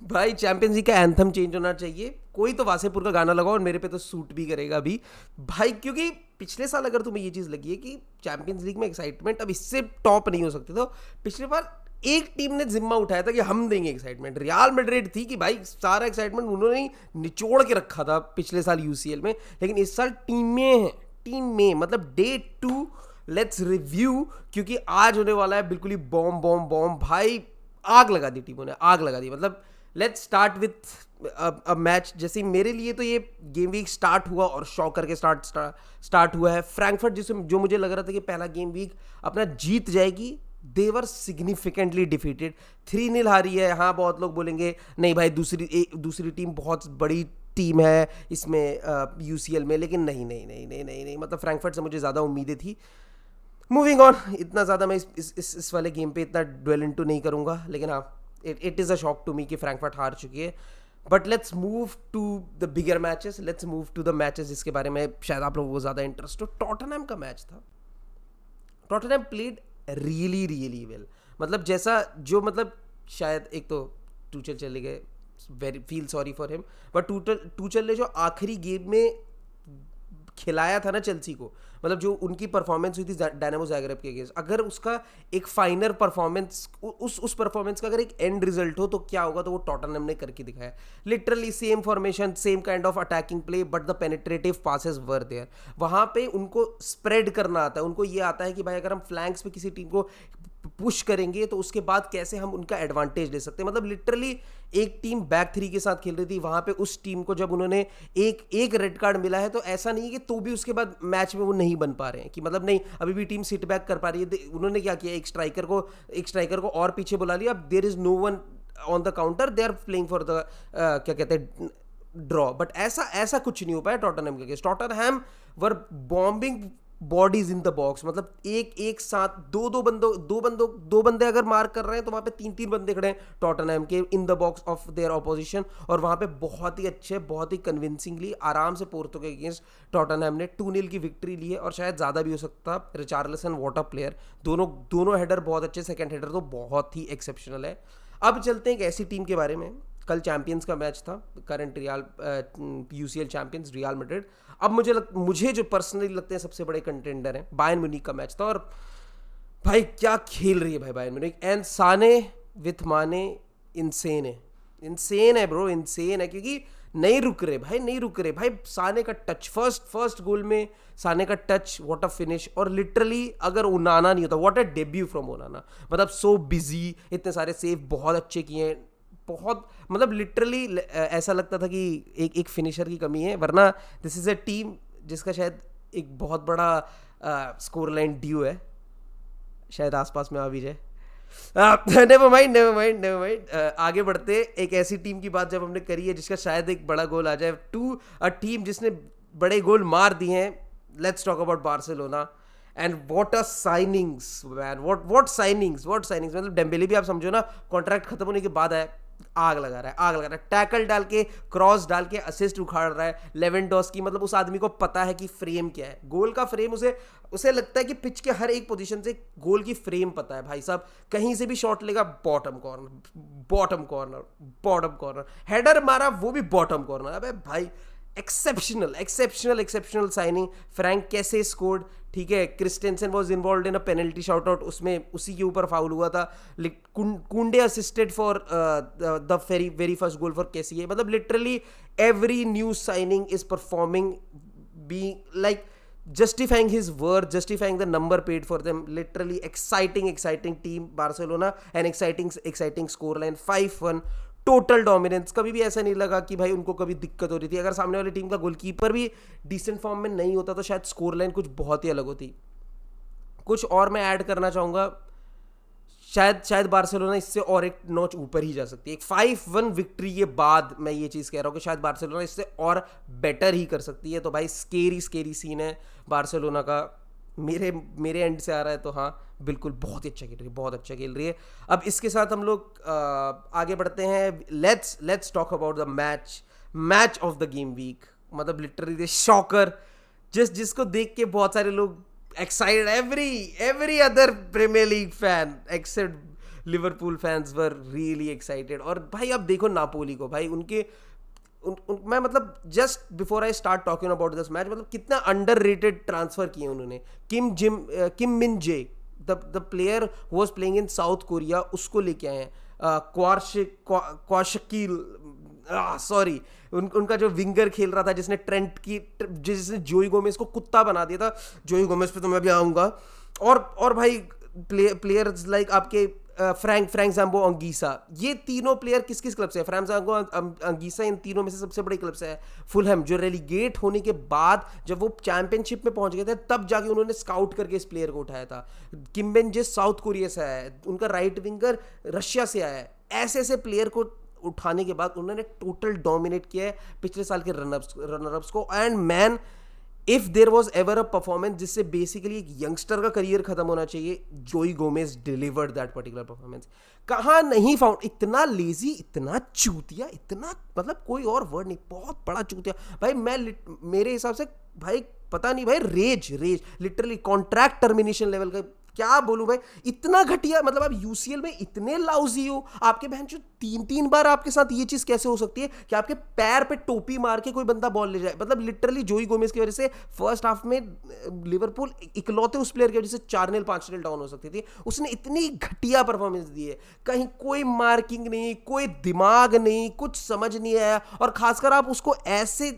भाई champions league का anthem change होना चाहिए, कोई तो वासेपुर का गाना लगाओ और मेरे पे तो सूट भी करेगा अभी भाई, क्योंकि पिछले साल अगर तुम्हें ये चीज़ लगी है कि चैंपियंस लीग में एक्साइटमेंट अब इससे टॉप नहीं हो सकती, तो पिछले बार एक टीम ने जिम्मा उठाया था कि हम देंगे एक्साइटमेंट, रियल मैड्रिड थी कि भाई सारा एक्साइटमेंट उन्होंने ही निचोड़ के रखा था पिछले साल यूसीएल में, लेकिन इस साल टीमें हैं, टीम में मतलब डे 2 लेट्स रिव्यू, क्योंकि आज होने वाला है बिल्कुल ही बॉम्ब बॉम्ब बॉम्ब भाई, आग लगा दी टीमों ने, आग लगा दी। मतलब let's start with a match, जैसे मेरे लिए तो ये गेम वीक स्टार्ट हुआ और शॉक करके स्टार्ट हुआ है। फ्रैंकफर्ट जिसे जो मुझे लग रहा था कि पहला गेम वीक अपना जीत जाएगी, देवर सिग्निफिकेंटली डिफीटेड, 3-0 हारी है। हाँ बहुत लोग बोलेंगे नहीं भाई दूसरी टीम बहुत बड़ी टीम है इसमें यूसीएल में, लेकिन नहीं नहीं नहीं नहीं नहीं नहीं, मतलब फ्रैंकफर्ट से मुझे ज़्यादा उम्मीदें थी। मूविंग ऑन, इतना ज़्यादा मैं इस वाले गेम पे इतना ड्वेल इनटू नहीं करूँगा, लेकिन हाँ it is a shock to me कि फ्रैंकफर्ट हार चुकी है। But let's move to the bigger matches, let's move to the matches जिसके बारे में शायद आप लोगों को ज़्यादा इंटरेस्ट हो। टॉटनहम का मैच था, Tottenham played really really well, मतलब जैसा जो मतलब शायद एक तो टूचल चले गए, very feel sorry for him, but Tuchel ने जो आखिरी गेम में खिलाया था ना चेल्सी को, मतलब जो उनकी परफॉर्मेंस हुई थी डायनामो ज़ाग्रेब के अगेंस्ट, अगर उसका एक फाइनर परफॉर्मेंस उस परफॉर्मेंस का अगर एक एंड रिजल्ट हो तो क्या होगा, तो वो टॉटनहम ने करके दिखाया। Literally same formation, same kind of attacking play, but the penetrative passes were there. वहाँ पे उनको स्प्रेड करना आता है, उनको ये आता है कि भाई अगर हम फ्लैंक्स पे किसी टीम को पुश करेंगे तो उसके बाद कैसे हम उनका एडवांटेज ले सकते हैं। मतलब लिटरली एक टीम बैक 3 के साथ खेल रही थी, वहां पे उस टीम को जब उन्होंने एक रेड कार्ड मिला है, तो ऐसा नहीं है कि तो भी उसके बाद मैच में वो नहीं बन पा रहे हैं, कि मतलब नहीं अभी भी टीम सिट बैक कर पा रही है। उन्होंने क्या किया, एक स्ट्राइकर को और पीछे बुला लिया, अब there is no one on the counter, they are playing for the क्या कहते हैं ड्रॉ। बट ऐसा कुछ नहीं हो पाया टॉटनहम के against. Tottenham were bombing bodies in the box, मतलब एक साथ दो बंदे अगर मार्क कर रहे हैं तो वहां पे 3 बंदे खड़े हैं टॉटनहम के in the box of their opposition, और वहां पे बहुत ही अच्छे, बहुत ही कन्विंसिंगली आराम से पोर्तो के अगेंस्ट टॉटनहम ने 2-0 की विक्ट्री ली है, और शायद ज़्यादा भी हो सकता। रिचार्लिसन व्हाट अ प्लेयर, दोनों हेडर बहुत अच्छे, सेकंड हेडर तो बहुत ही एक्सेप्शनल है। अब चलते हैं एक ऐसी टीम के बारे में, कल चैंपियंस का मैच था, current real UCL champions real Madrid. अब मुझे जो पर्सनली लगते हैं सबसे बड़े कंटेंडर हैं, बायर्न म्यूनिख का मैच था, और भाई क्या खेल रही है भाई Bayern Munich, and Sane with माने इंसेन है ब्रो, इंसेन है, क्योंकि नहीं रुक रहे भाई, नहीं रुक रहे भाई। साने का टच फर्स्ट गोल में, साने का टच, व्हाट अ फिनिश, और लिटरली अगर उनाना नहीं होता, व्हाट अ डेब्यू फ्रॉम उनाना, मतलब सो बिजी, इतने सारे सेव बहुत अच्छे किए हैं, बहुत मतलब लिटरली ऐसा लगता था कि एक फिनिशर की कमी है, वरना दिस इज़ अ टीम जिसका शायद एक बहुत बड़ा स्कोर लाइन ड्यू है, शायद आसपास में आ भी जाए। नेवर माइंड, आगे बढ़ते। एक ऐसी टीम की बात जब हमने करी है जिसका शायद एक बड़ा गोल आ जाए, टू अ टीम जिसने बड़े गोल मार दिए हैं, let's talk about Barcelona. And what a signings man, what signings, मतलब डेम्बेले भी आप समझो ना, कॉन्ट्रैक्ट खत्म होने के बाद आया, आग लगा रहा है, टैकल डाल के, क्रॉस डाल के, असिस्ट उखाड़ रहा है। लेवेंडोस्की, मतलब उस आदमी को पता है कि फ्रेम क्या है, गोल का फ्रेम, उसे लगता है कि पिच के हर एक पोजीशन से गोल की फ्रेम पता है भाई साहब, कहीं से भी शॉट लेगा, बॉटम कॉर्नर, हेडर मारा वो भी बॉटम कॉर्नर। अबे भाई एक्सेप्शनल साइनिंग। फ्रैंक कैसे स्कोर्ड, ठीक है, Christensen was involved in a penalty shootout, उसमें उसी के ऊपर फाउल हुआ था। Kounde assisted for the very first goal for Kessie, मतलब literally every new signing is performing, be like justifying his worth, justifying the number paid for them. Literally exciting team Barcelona, and exciting scoreline 5-1, total dominance. कभी भी ऐसा नहीं लगा कि भाई उनको कभी दिक्कत हो रही थी। अगर सामने वाली टीम का गोलकीपर भी डिसेंट फॉर्म में नहीं होता तो शायद स्कोर लाइन कुछ बहुत ही अलग होती। कुछ और मैं ऐड करना चाहूँगा, शायद बार्सिलोना इससे और एक नॉच ऊपर ही जा सकती है। एक 5-1 विक्ट्री के बाद मैं ये चीज़ कह रहा हूँ कि शायद बार्सिलोना इससे और बेटर ही कर सकती है। तो भाई स्केरी सीन है बार्सिलोना का, मेरे एंड से आ रहा है तो हाँ बिल्कुल बहुत ही अच्छा खेल रही है। अब इसके साथ हम लोग आगे बढ़ते हैं। Let's talk about the match of the game week, मतलब लिटरली शॉकर, जिसको देख के बहुत सारे लोग excited, every other Premier League fan except Liverpool fans were really excited. और भाई अब देखो नापोली को, भाई उनके मैं मतलब just before I start talking about this match, मतलब कितना अंडररेटेड ट्रांसफर किए उन्होंने। Kim Min Jae, the player who was playing in South Korea, उसको लेके आए हैं। क्वाशकील, सॉरी, उनका जो विंगर खेल रहा था जिसने जिसने जोई गोमेज को कुत्ता बना दिया था, जोई गोमेज पे तो मैं भी आऊंगा। और भाई प्लेयर्स लाइक आपके फ्रैंक ज़ैम्बो अंगीसा, ये तीनों प्लेयर किस किस क्लब से है? फ्रैंक ज़ैम्बो अंगीसा इन तीनों में से सबसे बड़ी क्लब से है फुलहैम, जो रेलीगेट होने के बाद जब वो चैंपियनशिप में पहुंच गए थे तब जाके उन्होंने स्काउट करके इस प्लेयर को उठाया था। किम्बेंजे साउथ कोरिया से आया है, उनका राइट विंगर रशिया से आया है। ऐसे ऐसे प्लेयर को उठाने के बाद उन्होंने टोटल डोमिनेट किया है पिछले साल के रनरअप्स को। And man, if there was ever a performance जिससे बेसिकली एक यंगस्टर का करियर खत्म होना चाहिए, जोई Gomez delivered that particular performance. कहाँ नहीं फाउंड, इतना लेजी, इतना चूतिया, इतना मतलब कोई और वर्ड नहीं, बहुत बड़ा चूतिया भाई। मेरे हिसाब से भाई पता नहीं भाई, rage literally contract termination level का, क्या बोलूं भाई, इतना घटिया। मतलब आप यूसीएल में इतने लाउजी हो, आपके बहन जो 3 बार आपके साथ ये चीज कैसे हो सकती है कि आपके पैर पे टोपी मार के कोई बंदा बॉल ले जाए? मतलब लिटरली जोई गोमेज की वजह से फर्स्ट हाफ में लिवरपूल इकलौते उस प्लेयर की वजह से 4-0 5-0 डाउन हो सकती थी। उसने इतनी घटिया परफॉर्मेंस दी है, कहीं कोई मार्किंग नहीं, कोई दिमाग नहीं, कुछ समझ नहीं आया। और खासकर आप उसको ऐसे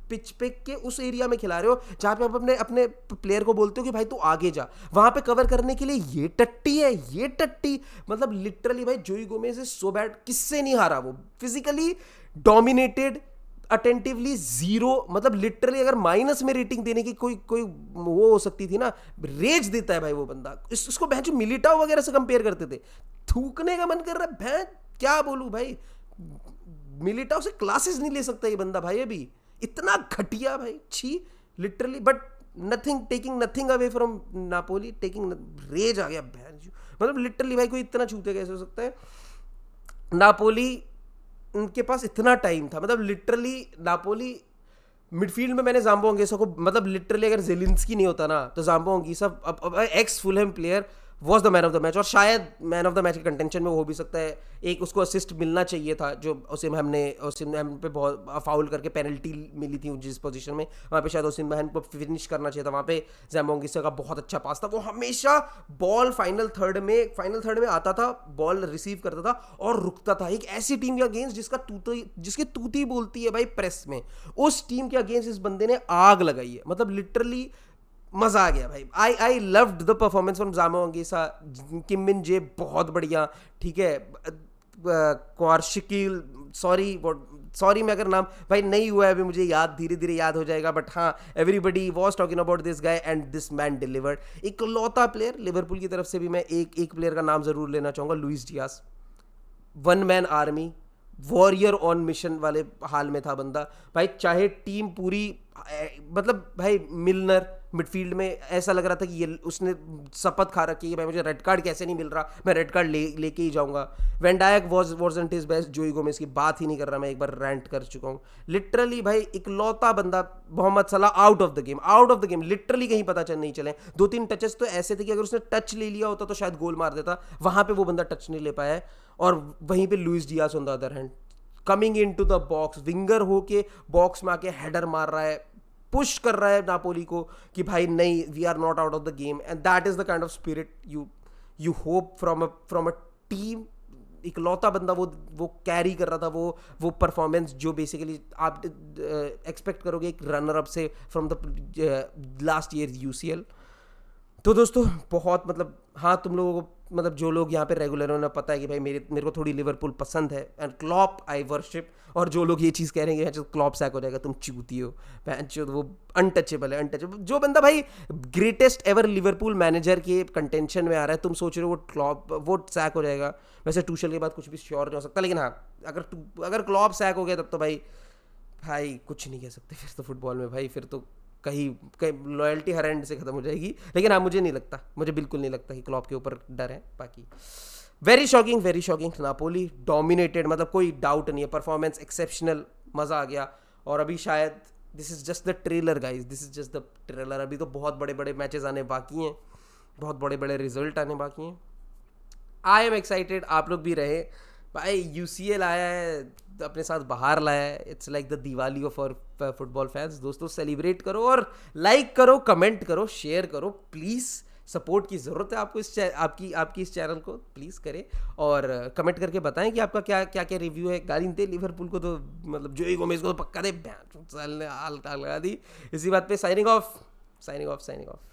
पिच पे के उस एरिया में खिला रहे हो जहां पे आप अपने प्लेयर को बोलते हो कि भाई तू आगे जा, वहां पे कवर करने के लिए ये टट्टी। मतलब लिटरली भाई जोई गोमेज इज सो बैड। किससे नहीं हारा वो, फिजिकली डोमिनेटेड, अटेंटिवली जीरो। मतलब लिटरली अगर माइनस में रेटिंग देने की कोई वो हो सकती थी ना, रेज देता है भाई वो बंदा। इसको बहन जो मिलिटाओ वगैरह से कंपेयर करते थे, थूकने का मन कर रहा है बहन, क्या बोलूं भाई। मिलिटाओ से क्लासेस नहीं ले सकता ये बंदा भाई, अभी इतना घटिया भाई, छी literally. But taking nothing away from Napoli, taking rage आ गया बहन। मतलब लिटरली भाई कोई इतना छूते कैसे हो सकता है? नापोली, उनके पास इतना टाइम था, मतलब लिटरली नापोली मिडफील्ड में मैंने ज़ाम्बो अंगीसा को, मतलब लिटरली अगर जेलिंस्की नहीं होता ना तो ज़ाम्बो अंगीसा अब x Fulham player was the man of the match, और शायद मैन ऑफ द मैच के कंटेंशन में वो हो भी सकता है। एक उसको असिस्ट मिलना चाहिए था, जो ओसिमहन पे बहुत फाउल करके पेनल्टी मिली थी जिस पोजीशन में, वहाँ पे शायद ओसिमहन को फिनिश करना चाहिए था। वहाँ पे ज़ाम्बो अंगीसा का बहुत अच्छा पास था। वो हमेशा बॉल फाइनल थर्ड में आता था, बॉल रिसीव करता था और रुकता था। एक ऐसी टीम के अगेंस्ट जिसकी तूती बोलती है भाई प्रेस में, उस टीम के अगेंस्ट इस बंदे ने आग लगाई है। मतलब लिटरली मजा आ गया भाई। I loved the performance from Zambo Anguissa. Kim Min Jae बहुत बढ़िया, ठीक है। क्वारशिकील, सॉरी मैं अगर नाम भाई नहीं हुआ है अभी मुझे याद, धीरे धीरे याद हो जाएगा। बट हाँ, everybody was talking about this guy and this man delivered. इकलौता प्लेयर लिवरपूल की तरफ से भी मैं एक प्लेयर का नाम जरूर लेना चाहूंगा, Luis Diaz. One man army, warrior on mission वाले हाल में था बंदा भाई। चाहे टीम पूरी, मतलब भाई मिलनर मिडफील्ड में ऐसा लग रहा था कि ये उसने शपथ खा रखी है भाई मुझे रेड कार्ड कैसे नहीं मिल रहा, मैं रेड कार्ड लेके ही जाऊंगा। वैन डायक वॉजंट हिज बेस्ट, जोई गोमेज की बात ही नहीं कर रहा, मैं एक बार रैंट कर चुका हूँ। लिटरली भाई इकलौता बंदा। मोहम्मद सलाह out of the game, literally कहीं पता नहीं चले। 2-3 टचेस तो ऐसे थे कि अगर उसने टच ले लिया होता तो शायद गोल मार देता, वहां पे वो बंदा टच नहीं ले पाया है। और वहीं पे Luis Diaz on the other hand coming in to the box, winger होके बॉक्स में आके हेडर मार रहा है, पुश कर रहा है नापोली को कि भाई नहीं, we are not out of the game. And that is the kind of spirit you hope from a team. इकलौता बंदा वो कैरी कर रहा था वो परफॉर्मेंस जो बेसिकली आप एक्सपेक्ट करोगे एक रनर अप से from the last year UCL. तो दोस्तों बहुत मतलब हाँ, तुम लोगों को मतलब जो लोग यहाँ पे रेगुलर हैं उन्हें पता है कि भाई मेरे को थोड़ी लिवरपूल पसंद है एंड क्लॉप आई वर्शिप। और जो लोग ये चीज़ कह रहे हैं कि क्लॉप सैक हो जाएगा, तुम चूती हो, वो अनटचेबल है। जो बंदा भाई ग्रेटेस्ट एवर लिवरपूल मैनेजर के कंटेंशन में आ रहा है, तुम सोच रहे हो वो सैक हो जाएगा। वैसे टूशल के बाद कुछ भी श्योर नहीं हो सकता, लेकिन हाँ अगर क्लॉप सैक हो गया तब तो भाई कुछ नहीं कह सकते फिर तो फुटबॉल में भाई, फिर तो कहीं लॉयल्टी हर एंड से खत्म हो जाएगी। लेकिन हाँ, मुझे बिल्कुल नहीं लगता कि क्लॉप के ऊपर डर है। बाकी वेरी शॉकिंग नापोली डोमिनेटेड, मतलब कोई डाउट नहीं है, परफॉर्मेंस एक्सेप्शनल, मज़ा आ गया। और अभी शायद this is just the trailer guys, this is just the trailer. अभी तो बहुत बड़े बड़े मैचेस आने बाकी हैं, बहुत बड़े बड़े रिजल्ट आने बाकी हैं। आई एम एक्साइटेड, आप लोग भी रहे भाई। यूसीएल आया है तो अपने साथ बाहर लाया है, it's like the Diwali of our football fans. दोस्तों सेलिब्रेट करो और लाइक करो, कमेंट करो, शेयर करो प्लीज़। सपोर्ट की ज़रूरत है आपको, आपकी इस चैनल को प्लीज़ करें। और कमेंट करके बताएं कि आपका क्या क्या क्या रिव्यू है। गाली दे लिवरपूल को तो, मतलब जोई गोमेज को तो पक्का दे, साल ने हाल लगा दी। इसी बात पे signing off, signing off, signing off.